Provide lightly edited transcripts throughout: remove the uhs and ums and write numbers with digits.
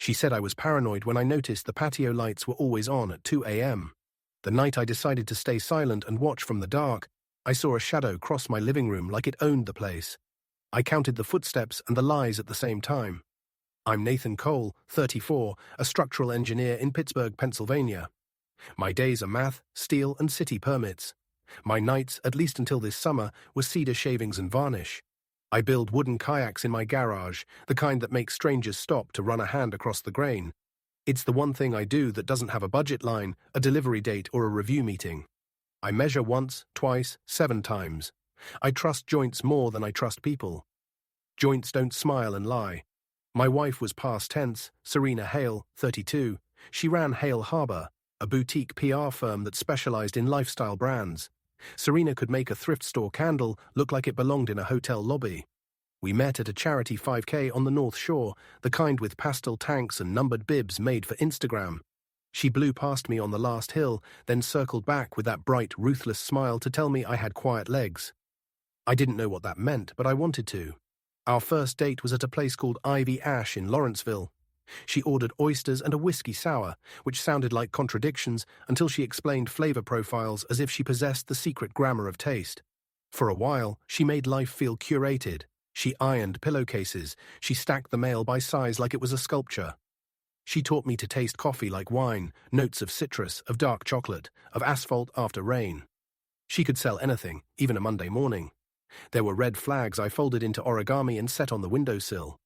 She said I was paranoid when I noticed the patio lights were always on at 2 a.m. The night I decided to stay silent and watch from the dark, I saw a shadow cross my living room like it owned the place. I counted the footsteps and the lies at the same time. I'm Nathan Cole, 34, a structural engineer in Pittsburgh, Pennsylvania. My days are math, steel, and city permits. My nights, at least until this summer, were cedar shavings and varnish. I build wooden kayaks in my garage, the kind that make strangers stop to run a hand across the grain. It's the one thing I do that doesn't have a budget line, a delivery date, or a review meeting. I measure once, twice, 7 times. I trust joints more than I trust people. Joints don't smile and lie. My wife was past tense, Serena Hale, 32. She ran Hale Harbor, a boutique PR firm that specialized in lifestyle brands. Serena could make a thrift store candle look like it belonged in a hotel lobby. We met at a charity 5K on the North Shore, the kind with pastel tanks and numbered bibs made for Instagram. She blew past me on the last hill, then circled back with that bright, ruthless smile to tell me I had quiet legs. I didn't know what that meant, but I wanted to. Our first date was at a place called Ivy Ash in Lawrenceville. She ordered oysters and a whiskey sour, which sounded like contradictions until she explained flavor profiles as if she possessed the secret grammar of taste. For a while, she made life feel curated. She ironed pillowcases. She stacked the mail by size like it was a sculpture. She taught me to taste coffee like wine, notes of citrus, of dark chocolate, of asphalt after rain. She could sell anything, even a Monday morning. There were red flags I folded into origami and set on the windowsill.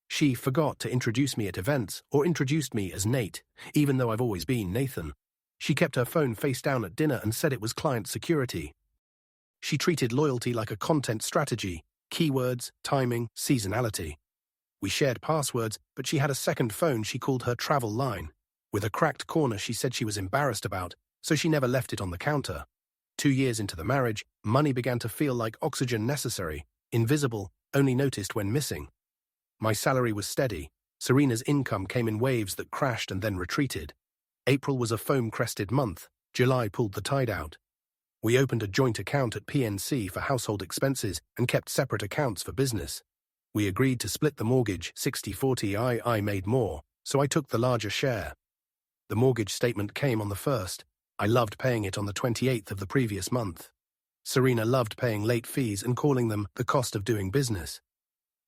She forgot to introduce me at events or introduced me as Nate, even though I've always been Nathan. She kept her phone face down at dinner and said it was client security. She treated loyalty like a content strategy, keywords, timing, seasonality. We shared passwords, but she had a second phone she called her travel line, with a cracked corner she said she was embarrassed about, so she never left it on the counter. 2 years into the marriage, money began to feel like oxygen necessary, invisible, only noticed when missing. My salary was steady. Serena's income came in waves that crashed and then retreated. April was a foam-crested month. July pulled the tide out. We opened a joint account at PNC for household expenses and kept separate accounts for business. We agreed to split the mortgage 60-40. I made more, so I took the larger share. The mortgage statement came on the 1st. I loved paying it on the 28th of the previous month. Serena loved paying late fees and calling them the cost of doing business.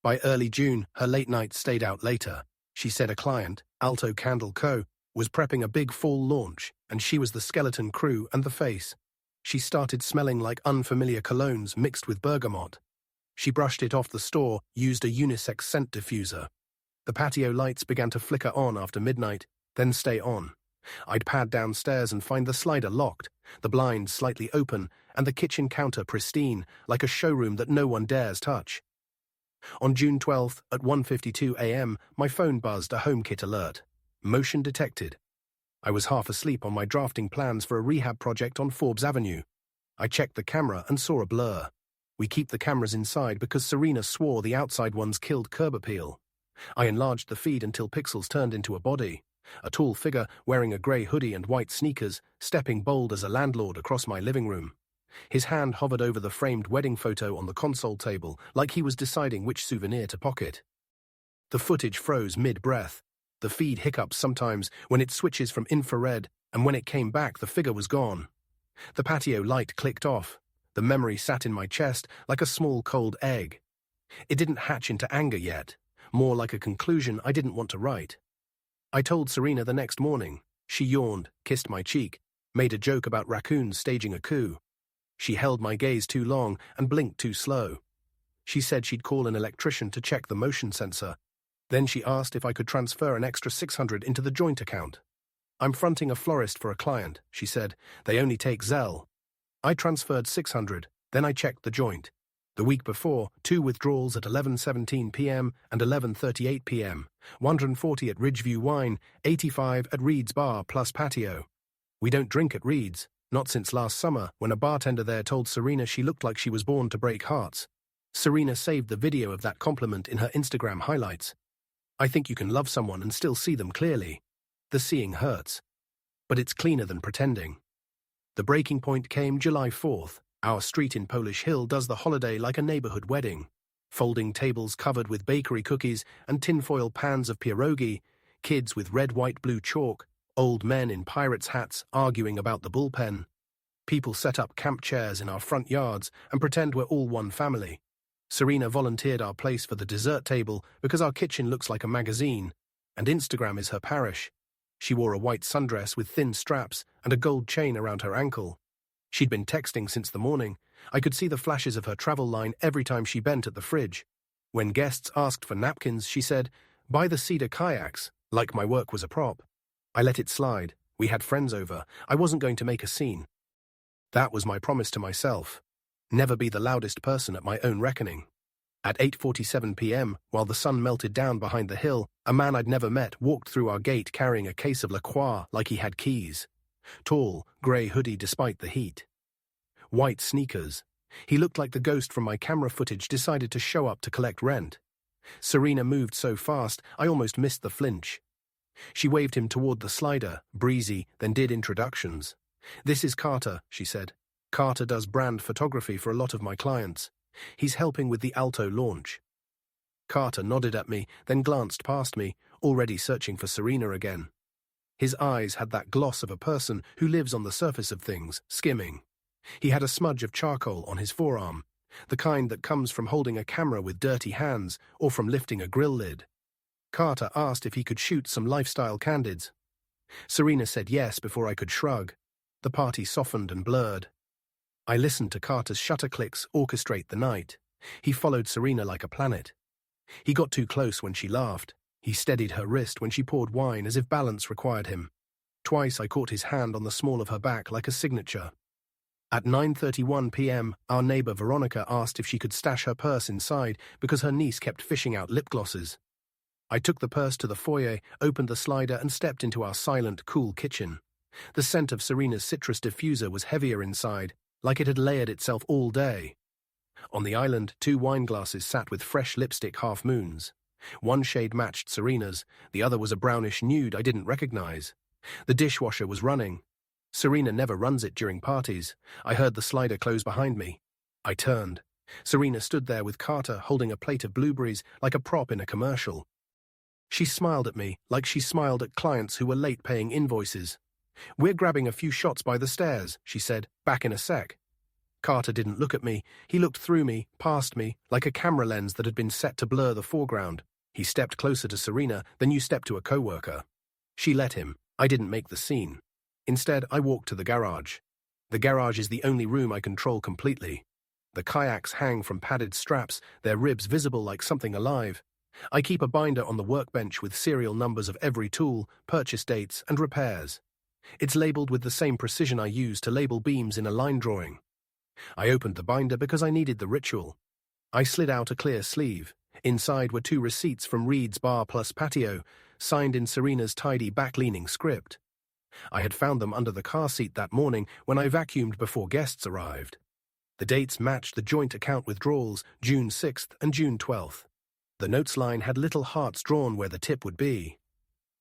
By early June, her late nights stayed out later. She said a client, Alto Candle Co., was prepping a big fall launch, and she was the skeleton crew and the face. She started smelling like unfamiliar colognes mixed with bergamot. She brushed it off the store, used a unisex scent diffuser. The patio lights began to flicker on after midnight, then stay on. I'd pad downstairs and find the slider locked, the blinds slightly open, and the kitchen counter pristine, like a showroom that no one dares touch. On June 12th, at 1:52 a.m., my phone buzzed a HomeKit alert. Motion detected. I was half asleep on my drafting plans for a rehab project on Forbes Avenue. I checked the camera and saw a blur. We keep the cameras inside because Serena swore the outside ones killed curb appeal. I enlarged the feed until pixels turned into a body. A tall figure wearing a grey hoodie and white sneakers, stepping bold as a landlord across my living room. His hand hovered over the framed wedding photo on the console table, like he was deciding which souvenir to pocket. The footage froze mid-breath. The feed hiccups sometimes when it switches from infrared, and when it came back, the figure was gone. The patio light clicked off. The memory sat in my chest like a small cold egg. It didn't hatch into anger yet, more like a conclusion I didn't want to write. I told Serena the next morning. She yawned, kissed my cheek, made a joke about raccoons staging a coup. She held my gaze too long and blinked too slow. She said she'd call an electrician to check the motion sensor. Then she asked if I could transfer an extra $600 into the joint account. I'm fronting a florist for a client, she said. They only take Zelle. I transferred $600, then I checked the joint. The week before, 2 withdrawals at 11:17 p.m. and 11:38 p.m., 140 at Ridgeview Wine, 85 at Reed's Bar plus Patio. We don't drink at Reed's, not since last summer when a bartender there told Serena she looked like she was born to break hearts. Serena saved the video of that compliment in her Instagram highlights. I think you can love someone and still see them clearly. The seeing hurts. But it's cleaner than pretending. The breaking point came July 4th. Our street in Polish Hill does the holiday like a neighborhood wedding. Folding tables covered with bakery cookies and tinfoil pans of pierogi, Kids with red, white, blue chalk, old men in pirates' hats arguing about the bullpen. People set up camp chairs in our front yards and pretend we're all one family. Serena volunteered our place for the dessert table because our kitchen looks like a magazine, and Instagram is her parish. She wore a white sundress with thin straps and a gold chain around her ankle. She'd been texting since the morning. I could see the flashes of her travel line every time she bent at the fridge. When guests asked for napkins, she said, "Buy the cedar kayaks," like my work was a prop. I let it slide. We had friends over. I wasn't going to make a scene. That was my promise to myself. Never be the loudest person at my own reckoning. At 8:47 p.m., while the sun melted down behind the hill, a man I'd never met walked through our gate carrying a case of La Croix like he had keys. Tall, grey hoodie despite the heat. White sneakers. He looked like the ghost from my camera footage decided to show up to collect rent. Serena moved so fast, I almost missed the flinch. She waved him toward the slider, breezy, then did introductions. "This is Carter," she said. "Carter does brand photography for a lot of my clients. He's helping with the Alto launch." Carter nodded at me, then glanced past me, already searching for Serena again. His eyes had that gloss of a person who lives on the surface of things, skimming. He had a smudge of charcoal on his forearm, the kind that comes from holding a camera with dirty hands or from lifting a grill lid. Carter asked if he could shoot some lifestyle candids. Serena said yes before I could shrug. The party softened and blurred. I listened to Carter's shutter clicks orchestrate the night. He followed Serena like a planet. He got too close when she laughed. He steadied her wrist when she poured wine as if balance required him. Twice I caught his hand on the small of her back like a signature. At 9:31 p.m., our neighbor Veronica asked if she could stash her purse inside because her niece kept fishing out lip glosses. I took the purse to the foyer, opened the slider, and stepped into our silent, cool kitchen. The scent of Serena's citrus diffuser was heavier inside, like it had layered itself all day. On the island, 2 wine glasses sat with fresh lipstick half-moons. One shade matched Serena's, the other was a brownish nude I didn't recognize. The dishwasher was running. Serena never runs it during parties. I heard the slider close behind me. I turned. Serena stood there with Carter holding a plate of blueberries like a prop in a commercial. She smiled at me like she smiled at clients who were late paying invoices. "We're grabbing a few shots by the stairs," she said, "back in a sec." Carter didn't look at me. He looked through me, past me, like a camera lens that had been set to blur the foreground. He stepped closer to Serena than you step to a coworker. She let him. I didn't make the scene. Instead, I walked to the garage. The garage is the only room I control completely. The kayaks hang from padded straps, their ribs visible like something alive. I keep a binder on the workbench with serial numbers of every tool, purchase dates, and repairs. It's labeled with the same precision I use to label beams in a line drawing. I opened the binder because I needed the ritual. I slid out a clear sleeve. Inside were 2 receipts from Reed's Bar plus Patio, signed in Serena's tidy back-leaning script. I had found them under the car seat that morning when I vacuumed before guests arrived. The dates matched the joint account withdrawals, June 6th and June 12th. The notes line had little hearts drawn where the tip would be.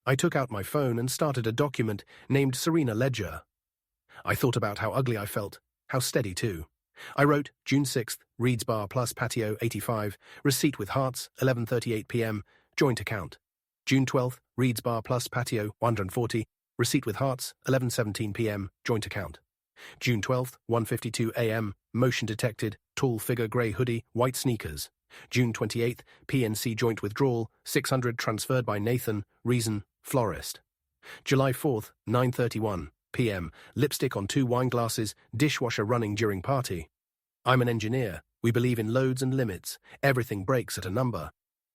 I took out my phone and started a document named Serena Ledger. I thought about how ugly I felt, how steady too. I wrote, June 6th, Reed's Bar plus Patio 85, receipt with hearts, 11:38 p.m., joint account. June 12th, Reed's Bar plus Patio 140, receipt with hearts, 11:17 p.m., joint account. June 12th, 1:52 a.m., motion detected, tall figure, grey hoodie, white sneakers. June 28th, PNC joint withdrawal, 600 transferred by Nathan, reason, florist. July 4th, 9:31 p.m., lipstick on 2 wine glasses, dishwasher running during party. I'm an engineer. We believe in loads and limits. Everything breaks at a number.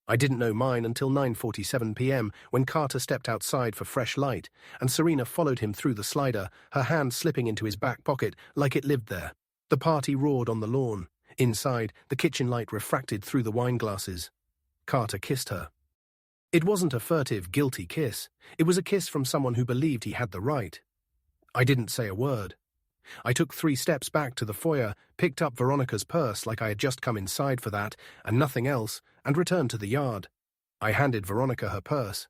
I didn't know mine until 9:47 p.m. when Carter stepped outside for fresh light, and Serena followed him through the slider, her hand slipping into his back pocket like it lived there. The party roared on the lawn. Inside, the kitchen light refracted through the wine glasses. Carter kissed her. It wasn't a furtive, guilty kiss. It was a kiss from someone who believed he had the right. I didn't say a word. I took 3 steps back to the foyer, picked up Veronica's purse like I had just come inside for that, and nothing else, and returned to the yard. I handed Veronica her purse.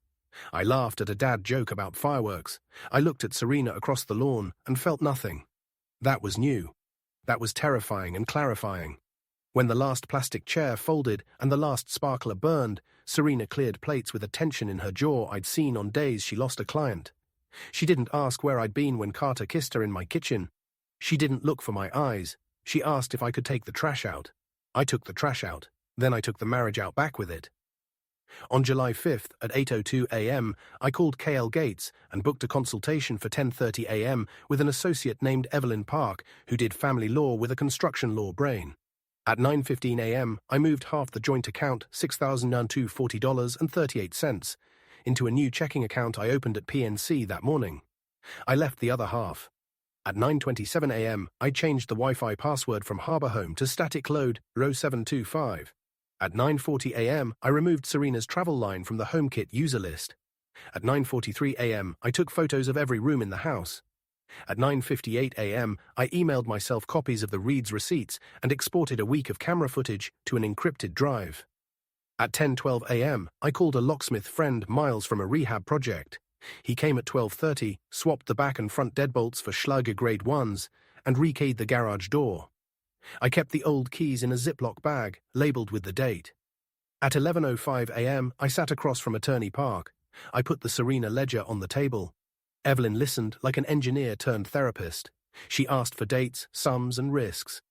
I laughed at a dad joke about fireworks. I looked at Serena across the lawn and felt nothing. That was new. That was terrifying and clarifying. When the last plastic chair folded and the last sparkler burned, Serena cleared plates with a tension in her jaw I'd seen on days she lost a client. She didn't ask where I'd been when Carter kissed her in my kitchen. She didn't look for my eyes. She asked if I could take the trash out. I took the trash out. Then I took the marriage out back with it. On July 5th at 8:02 a.m., I called KL Gates and booked a consultation for 10:30 a.m. with an associate named Evelyn Park, who did family law with a construction law brain. At 9:15 a.m., I moved half the joint account, $6,240.38, into a new checking account I opened at PNC that morning. I left the other half. At 9:27 a.m., I changed the Wi-Fi password from Harbor Home to static load row 725. At 9:40 a.m., I removed Serena's travel line from the HomeKit user list. At 9:43 a.m., I took photos of every room in the house. At 9:58 a.m., I emailed myself copies of the Reed's receipts and exported a week of camera footage to an encrypted drive. At 10:12 a.m., I called a locksmith friend Miles from a rehab project. He came at 12:30, swapped the back and front deadbolts for Schlager Grade 1s, and rekeyed the garage door. I kept the old keys in a Ziploc bag, labeled with the date. At 11:05 a.m., I sat across from Attorney Park. I put the Serena ledger on the table. Evelyn listened like an engineer turned therapist. She asked for dates, sums, and risks.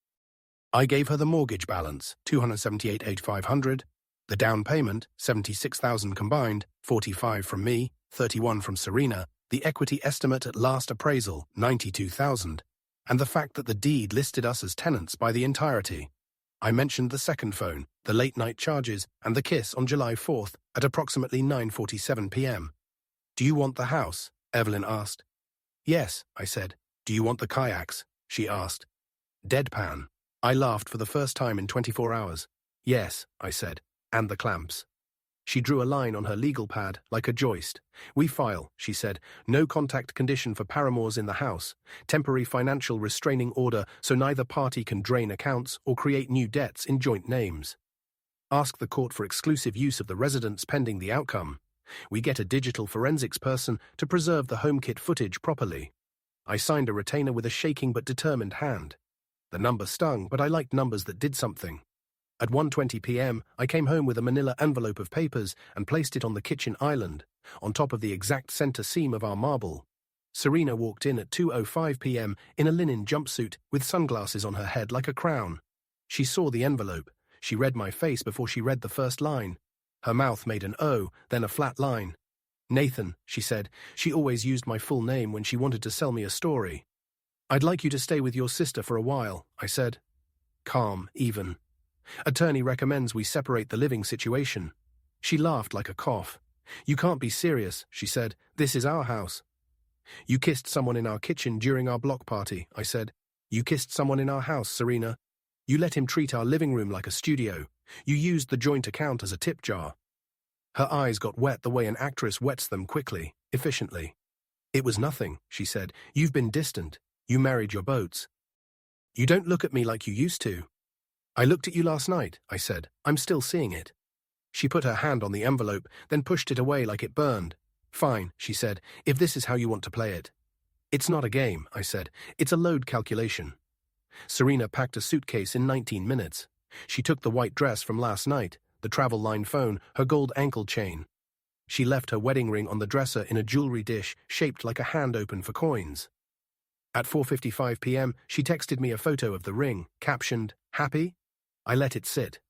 I gave her the mortgage balance, $278,500, the down payment, $76,000 combined, $45 from me, $31 from Serena, the equity estimate at last appraisal, $92,000, and the fact that the deed listed us as tenants by the entirety. I mentioned the second phone, the late-night charges, and the kiss on July 4th at approximately 9:47 p.m. "Do you want the house?" Evelyn asked. "Yes," I said. "Do you want the kayaks?" she asked. Deadpan. I laughed for the first time in 24 hours. "Yes," I said, "and the clamps." She drew a line on her legal pad, like a joist. "We file," she said, "no contact condition for paramours in the house, temporary financial restraining order so neither party can drain accounts or create new debts in joint names. Ask the court for exclusive use of the residence pending the outcome. We get a digital forensics person to preserve the HomeKit footage properly." I signed a retainer with a shaking but determined hand. The number stung, but I liked numbers that did something. At 1:20 p.m., I came home with a manila envelope of papers and placed it on the kitchen island, on top of the exact center seam of our marble. Serena walked in at 2:05 p.m. in a linen jumpsuit with sunglasses on her head like a crown. She saw the envelope. She read my face before she read the first line. Her mouth made an O, then a flat line. "Nathan," she said. She always used my full name when she wanted to sell me a story. "I'd like you to stay with your sister for a while," I said. Calm, even. "Attorney recommends we separate the living situation." She laughed like a cough. "You can't be serious," she said. "This is our house." "You kissed someone in our kitchen during our block party," I said. "You kissed someone in our house, Serena. You let him treat our living room like a studio. You used the joint account as a tip jar." Her eyes got wet the way an actress wets them quickly, efficiently. "It was nothing," she said. "You've been distant. You married your boats. You don't look at me like you used to." "I looked at you last night," I said. "I'm still seeing it." She put her hand on the envelope, then pushed it away like it burned. "Fine," she said, "if this is how you want to play it." "It's not a game," I said. "It's a load calculation." Serena packed a suitcase in 19 minutes. She took the white dress from last night, the travel line phone, her gold ankle chain. She left her wedding ring on the dresser in a jewelry dish shaped like a hand open for coins. At 4:55 p.m., she texted me a photo of the ring, captioned, "Happy?" I let it sit.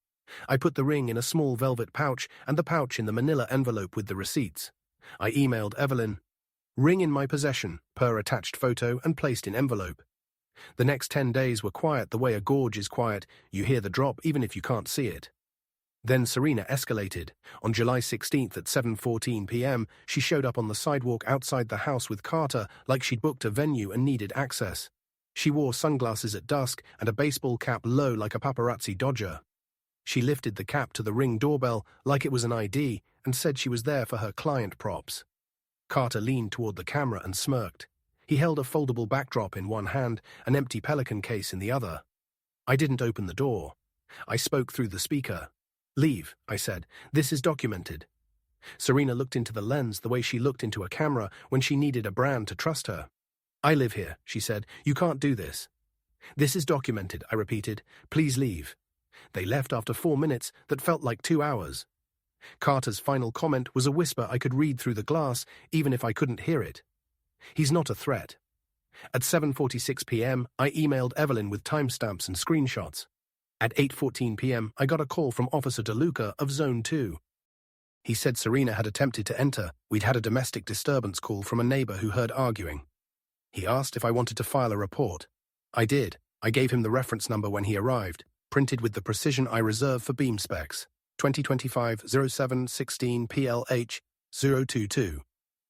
I put the ring in a small velvet pouch and the pouch in the manila envelope with the receipts. I emailed Evelyn, "Ring in my possession," per attached photo and placed in envelope. The next 10 days were quiet the way a gorge is quiet. You hear the drop even if you can't see it. Then Serena escalated. On July 16th at 7:14 p.m., she showed up on the sidewalk outside the house with Carter like she'd booked a venue and needed access. She wore sunglasses at dusk and a baseball cap low like a paparazzi dodger. She lifted the cap to the Ring doorbell like it was an ID and said she was there for her client props. Carter leaned toward the camera and smirked. He held a foldable backdrop in one hand, an empty Pelican case in the other. I didn't open the door. I spoke through the speaker. "Leave," I said. "This is documented." Serena looked into the lens the way she looked into a camera when she needed a brand to trust her. "I live here," she said. "You can't do this." "This is documented," I repeated. "Please leave." They left after 4 minutes that felt like 2 hours. Carter's final comment was a whisper I could read through the glass, even if I couldn't hear it. He's not a threat. At 7:46 p.m., I emailed Evelyn with timestamps and screenshots. At 8:14 p.m., I got a call from Officer DeLuca of Zone 2. He said Serena had attempted to enter. We'd had a domestic disturbance call from a neighbor who heard arguing. He asked if I wanted to file a report. I did. I gave him the reference number when he arrived, printed with the precision I reserve for beam specs. 2025-07-16 PLH 022.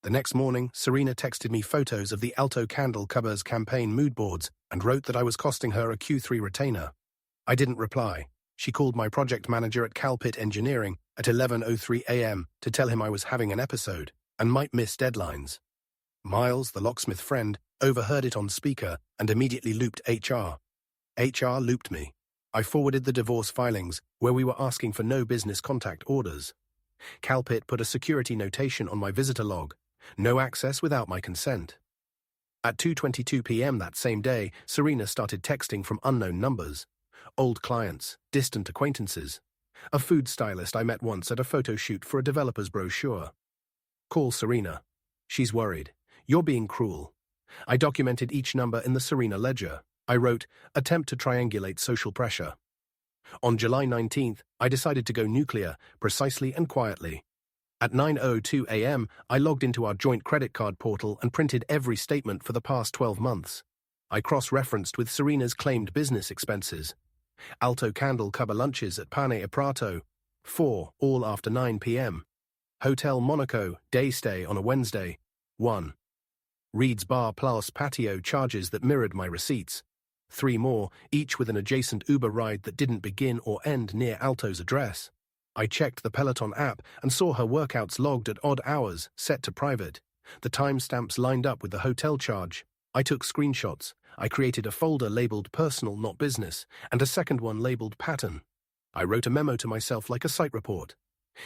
The next morning, Serena texted me photos of the Alto Candle Covers campaign mood boards and wrote that I was costing her a Q3 retainer. I didn't reply. She called my project manager at Calpit Engineering at 11:03 a.m. to tell him I was having an episode and might miss deadlines. Miles, the locksmith friend, overheard it on speaker and immediately looped HR. HR looped me. I forwarded the divorce filings, where we were asking for no business contact orders. Calpit put a security notation on my visitor log. No access without my consent. At 2:22 p.m. that same day, Serena started texting from unknown numbers. Old clients, distant acquaintances. A food stylist I met once at a photo shoot for a developer's brochure. Call Serena. She's worried. You're being cruel. I documented each number in the Serena ledger. I wrote, attempt to triangulate social pressure. On July 19th, I decided to go nuclear, precisely and quietly. At 9:02 a.m., I logged into our joint credit card portal and printed every statement for the past 12 months. I cross-referenced with Serena's claimed business expenses. Alto Candle Cover lunches at Pane e Prato, 4, all after 9 p.m. Hotel Monaco, day stay on a Wednesday, 1. Reed's Bar plus Patio charges that mirrored my receipts. 3 more, each with an adjacent Uber ride that didn't begin or end near Alto's address. I checked the Peloton app and saw her workouts logged at odd hours, set to private. The timestamps lined up with the hotel charge. I took screenshots. I created a folder labeled Personal Not Business and a second one labeled Pattern. I wrote a memo to myself like a site report.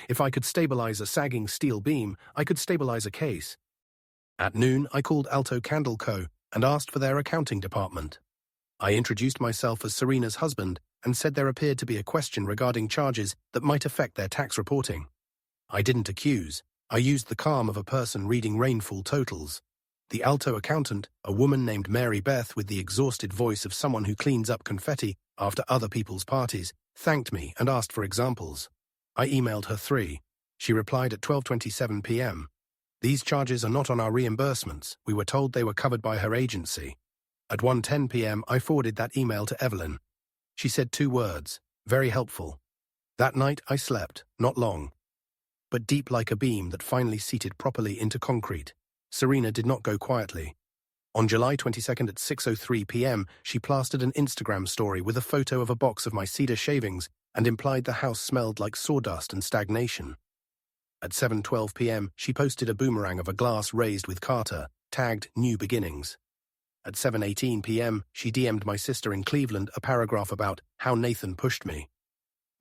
If I could stabilize a sagging steel beam, I could stabilize a case. At noon, I called Alto Candle Co. and asked for their accounting department. I introduced myself as Serena's husband and said there appeared to be a question regarding charges that might affect their tax reporting. I didn't accuse. I used the calm of a person reading rainfall totals. The Alto accountant, a woman named Mary Beth with the exhausted voice of someone who cleans up confetti after other people's parties, thanked me and asked for examples. I emailed her 3. She replied at 12:27 p.m. These charges are not on our reimbursements. We were told they were covered by her agency. At 1:10 p.m., I forwarded that email to Evelyn. She said 2 words, very helpful. That night I slept, not long, but deep like a beam that finally seated properly into concrete. Serena did not go quietly. On July 22nd at 6:03 p.m., she plastered an Instagram story with a photo of a box of my cedar shavings and implied the house smelled like sawdust and stagnation. At 7:12 p.m., she posted a boomerang of a glass raised with Carter, tagged New Beginnings. At 7:18 p.m., she DM'd my sister in Cleveland a paragraph about how Nathan pushed me.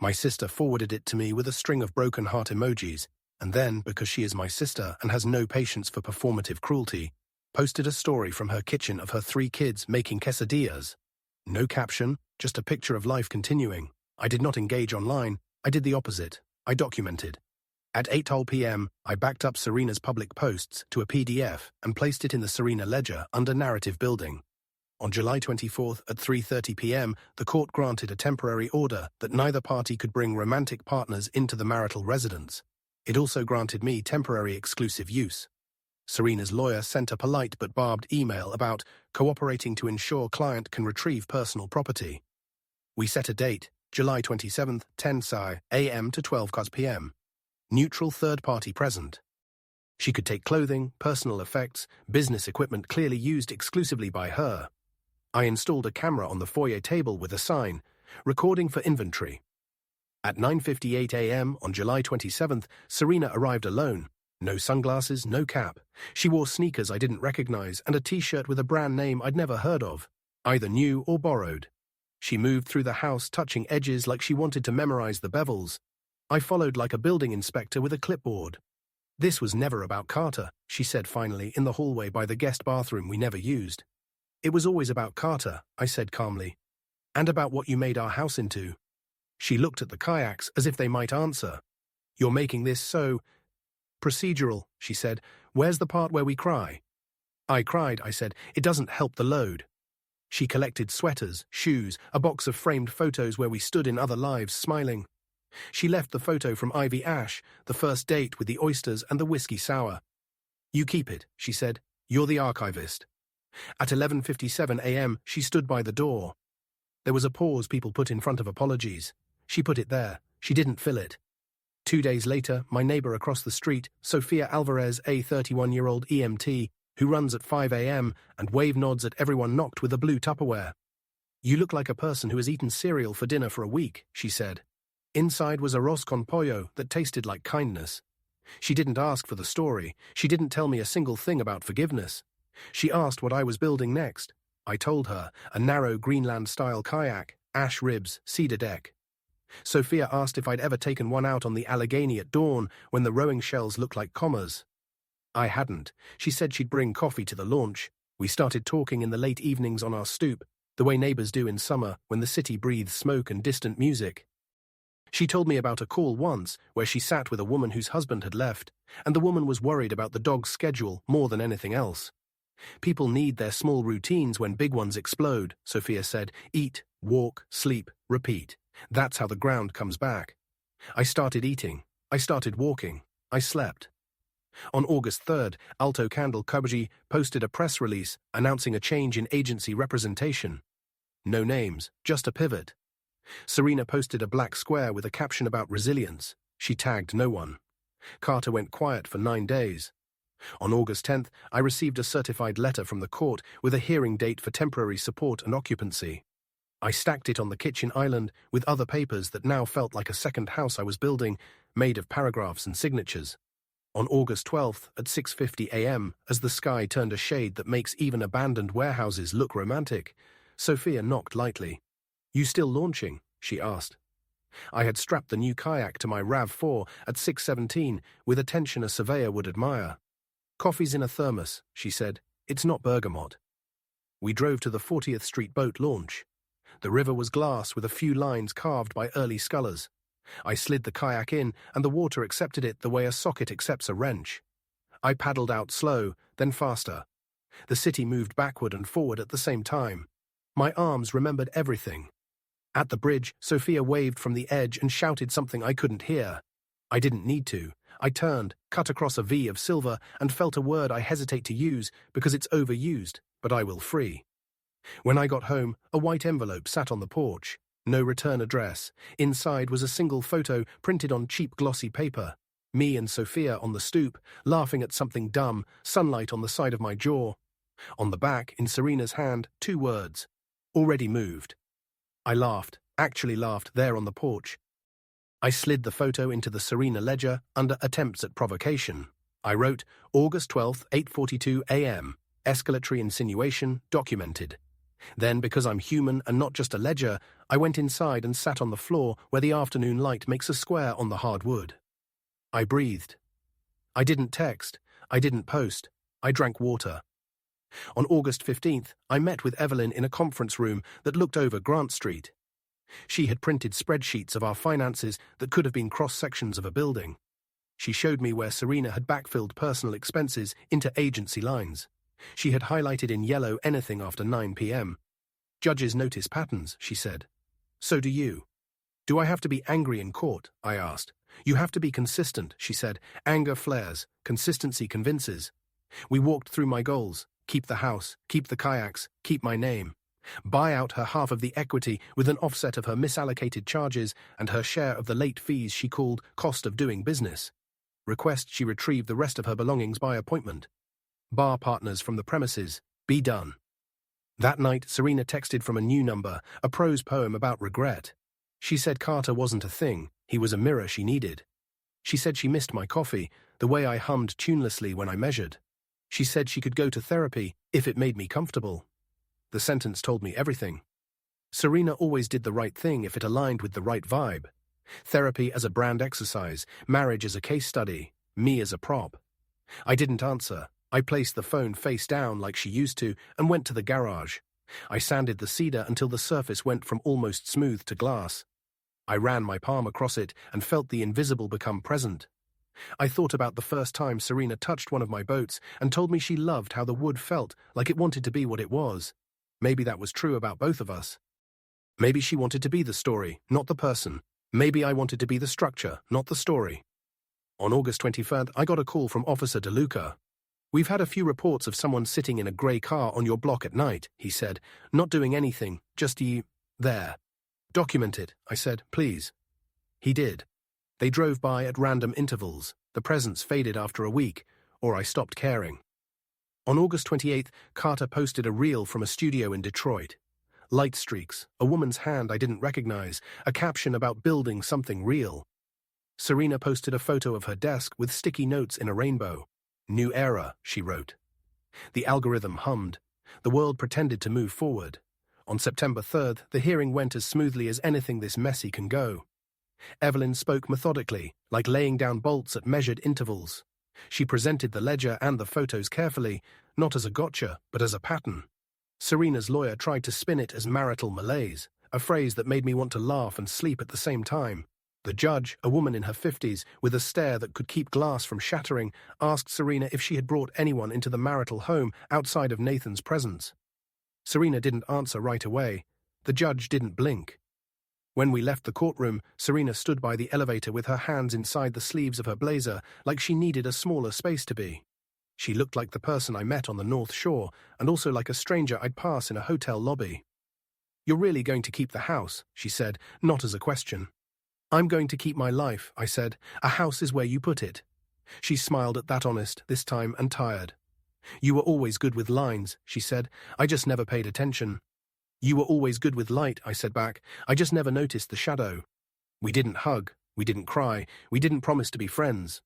My sister forwarded it to me with a string of broken heart emojis, and then, because she is my sister and has no patience for performative cruelty, posted a story from her kitchen of her 3 kids making quesadillas. No caption, just a picture of life continuing. I did not engage online. I did the opposite. I documented. At 8:00 p.m., I backed up Serena's public posts to a PDF and placed it in the Serena Ledger under Narrative Building. On July 24th at 3:30 p.m., the court granted a temporary order that neither party could bring romantic partners into the marital residence. It also granted me temporary exclusive use. Serena's lawyer sent a polite but barbed email about cooperating to ensure client can retrieve personal property. We set a date, July 27th, 10 a.m. to 12 p.m. Neutral third party present. She could take clothing, personal effects, business equipment clearly used exclusively by her. I installed a camera on the foyer table with a sign, recording for inventory. At 9:58 a.m. on July 27th, Serena arrived alone. No sunglasses, no cap. She wore sneakers I didn't recognize and a t-shirt with a brand name I'd never heard of, either new or borrowed. She moved through the house touching edges like she wanted to memorize the bevels. I followed like a building inspector with a clipboard. This was never about Carter, she said finally in the hallway by the guest bathroom we never used. It was always about Carter, I said calmly. And about what you made our house into. She looked at the kayaks as if they might answer. You're making this so procedural, she said. Where's the part where we cry? I cried, I said. It doesn't help the load. She collected sweaters, shoes, a box of framed photos where we stood in other lives smiling. She left the photo from Ivy Ash, the first date with the oysters and the whiskey sour. You keep it, she said. You're the archivist. At 11:57 a.m., she stood by the door. There was a pause people put in front of apologies. She put it there. She didn't fill it. 2 days later, my neighbor across the street, Sofia Alvarez, a 31-year-old EMT, who runs at 5 a.m. and wave nods at everyone, knocked with a blue Tupperware. You look like a person who has eaten cereal for dinner for a week, she said. Inside was arroz con pollo that tasted like kindness. She didn't ask for the story. She didn't tell me a single thing about forgiveness. She asked what I was building next. I told her, a narrow Greenland-style kayak, ash ribs, cedar deck. Sophia asked if I'd ever taken one out on the Allegheny at dawn when the rowing shells looked like commas. I hadn't. She said she'd bring coffee to the launch. We started talking in the late evenings on our stoop, the way neighbors do in summer when the city breathes smoke and distant music. She told me about a call once where she sat with a woman whose husband had left, and the woman was worried about the dog's schedule more than anything else. People need their small routines when big ones explode, Sophia said. Eat, walk, sleep, repeat. That's how the ground comes back. I started eating. I started walking. I slept. On August 3rd, Alto Candle Kabaji posted a press release announcing a change in agency representation. No names, just a pivot. Serena posted a black square with a caption about resilience. She tagged no one. Carter went quiet for 9 days. On August 10th, I received a certified letter from the court with a hearing date for temporary support and occupancy. I stacked it on the kitchen island with other papers that now felt like a second house I was building, made of paragraphs and signatures. On August 12th, at 6:50 a.m., as the sky turned a shade that makes even abandoned warehouses look romantic, Sophia knocked lightly. You still launching? She asked. I had strapped the new kayak to my RAV4 at 6:17 with a tension a surveyor would admire. Coffee's in a thermos, she said. It's not bergamot. We drove to the 40th Street boat launch. The river was glass with a few lines carved by early scullers. I slid the kayak in, and the water accepted it the way a socket accepts a wrench. I paddled out slow, then faster. The city moved backward and forward at the same time. My arms remembered everything. At the bridge, Sophia waved from the edge and shouted something I couldn't hear. I didn't need to. I turned, cut across a V of silver, and felt a word I hesitate to use because it's overused, but I will free. When I got home, a white envelope sat on the porch. No return address. Inside was a single photo printed on cheap glossy paper. Me and Sophia on the stoop, laughing at something dumb, sunlight on the side of my jaw. On the back, in Serena's hand, 2 words. Already moved. I laughed, actually laughed, there on the porch. I slid the photo into the Serena ledger under attempts at provocation. I wrote, August 12th, 8:42 a.m. Escalatory insinuation documented. Then, because I'm human and not just a ledger, I went inside and sat on the floor where the afternoon light makes a square on the hard wood. I breathed. I didn't text. I didn't post. I drank water. On August 15th, I met with Evelyn in a conference room that looked over Grant Street. She had printed spreadsheets of our finances that could have been cross-sections of a building. She showed me where Serena had backfilled personal expenses into agency lines. She had highlighted in yellow anything after 9 p.m. Judges notice patterns, she said. So do you. Do I have to be angry in court? I asked. You have to be consistent, she said. Anger flares. Consistency convinces. We walked through my goals. Keep the house, keep the kayaks, keep my name. Buy out her half of the equity with an offset of her misallocated charges and her share of the late fees she called cost of doing business. Request she retrieve the rest of her belongings by appointment. Bar partners from the premises. Be done. That night, Serena texted from a new number, a prose poem about regret. She said Carter wasn't a thing, he was a mirror she needed. She said she missed my coffee, the way I hummed tunelessly when I measured. She said she could go to therapy if it made me comfortable. The sentence told me everything. Serena always did the right thing if it aligned with the right vibe. Therapy as a brand exercise, marriage as a case study, me as a prop. I didn't answer. I placed the phone face down like she used to and went to the garage. I sanded the cedar until the surface went from almost smooth to glass. I ran my palm across it and felt the invisible become present. I thought about the first time Serena touched one of my boats and told me she loved how the wood felt, like it wanted to be what it was. Maybe that was true about both of us. Maybe she wanted to be the story, not the person. Maybe I wanted to be the structure, not the story. On August 23rd, I got a call from Officer DeLuca. "We've had a few reports of someone sitting in a grey car on your block at night," he said. "Not doing anything, just there." "Document it," I said, "please." He did. They drove by at random intervals. The presence faded after a week, or I stopped caring. On August 28th, Carter posted a reel from a studio in Detroit. Light streaks, a woman's hand I didn't recognize, a caption about building something real. Serena posted a photo of her desk with sticky notes in a rainbow. "New era," she wrote. The algorithm hummed. The world pretended to move forward. On September 3rd, the hearing went as smoothly as anything this messy can go. Evelyn spoke methodically, like laying down bolts at measured intervals. She presented the ledger and the photos carefully, not as a gotcha, but as a pattern. Serena's lawyer tried to spin it as marital malaise, a phrase that made me want to laugh and sleep at the same time. The judge, a woman in her 50s, with a stare that could keep glass from shattering, asked Serena if she had brought anyone into the marital home outside of Nathan's presence. Serena didn't answer right away. The judge didn't blink. When we left the courtroom, Serena stood by the elevator with her hands inside the sleeves of her blazer, like she needed a smaller space to be. She looked like the person I met on the North Shore, and also like a stranger I'd pass in a hotel lobby. "You're really going to keep the house," she said, not as a question. "I'm going to keep my life," I said. "A house is where you put it." She smiled at that, honest, this time, and tired. "You were always good with lines," she said. "I just never paid attention." "You were always good with light," I said back. "I just never noticed the shadow." We didn't hug. We didn't cry. We didn't promise to be friends.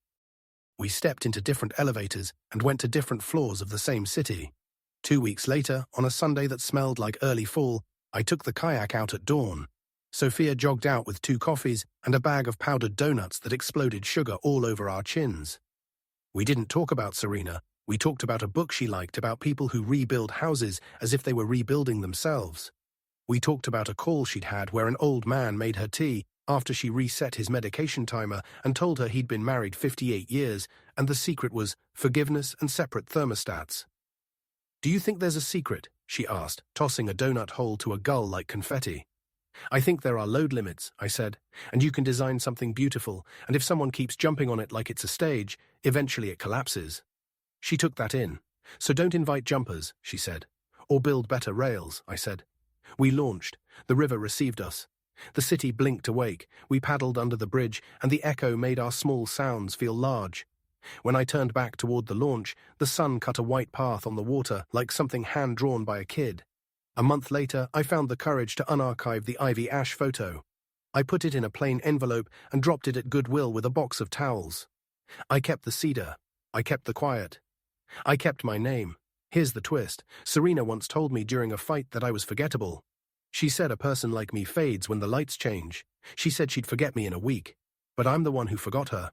We stepped into different elevators and went to different floors of the same city. 2 weeks later, on a Sunday that smelled like early fall, I took the kayak out at dawn. Sophia jogged out with 2 coffees and a bag of powdered donuts that exploded sugar all over our chins. We didn't talk about Serena. We talked about a book she liked about people who rebuild houses as if they were rebuilding themselves. We talked about a call she'd had where an old man made her tea after she reset his medication timer and told her he'd been married 58 years, and the secret was forgiveness and separate thermostats. "Do you think there's a secret?" she asked, tossing a donut hole to a gull like confetti. "I think there are load limits," I said, "and you can design something beautiful, and if someone keeps jumping on it like it's a stage, eventually it collapses." She took that in. "So don't invite jumpers," she said. "Or build better rails," I said. We launched. The river received us. The city blinked awake. We paddled under the bridge, and the echo made our small sounds feel large. When I turned back toward the launch, the sun cut a white path on the water like something hand-drawn by a kid. A month later, I found the courage to unarchive the Ivy Ash photo. I put it in a plain envelope and dropped it at Goodwill with a box of towels. I kept the cedar. I kept the quiet. I kept my name. Here's the twist. Serena once told me during a fight that I was forgettable. She said a person like me fades when the lights change. She said she'd forget me in a week. But I'm the one who forgot her.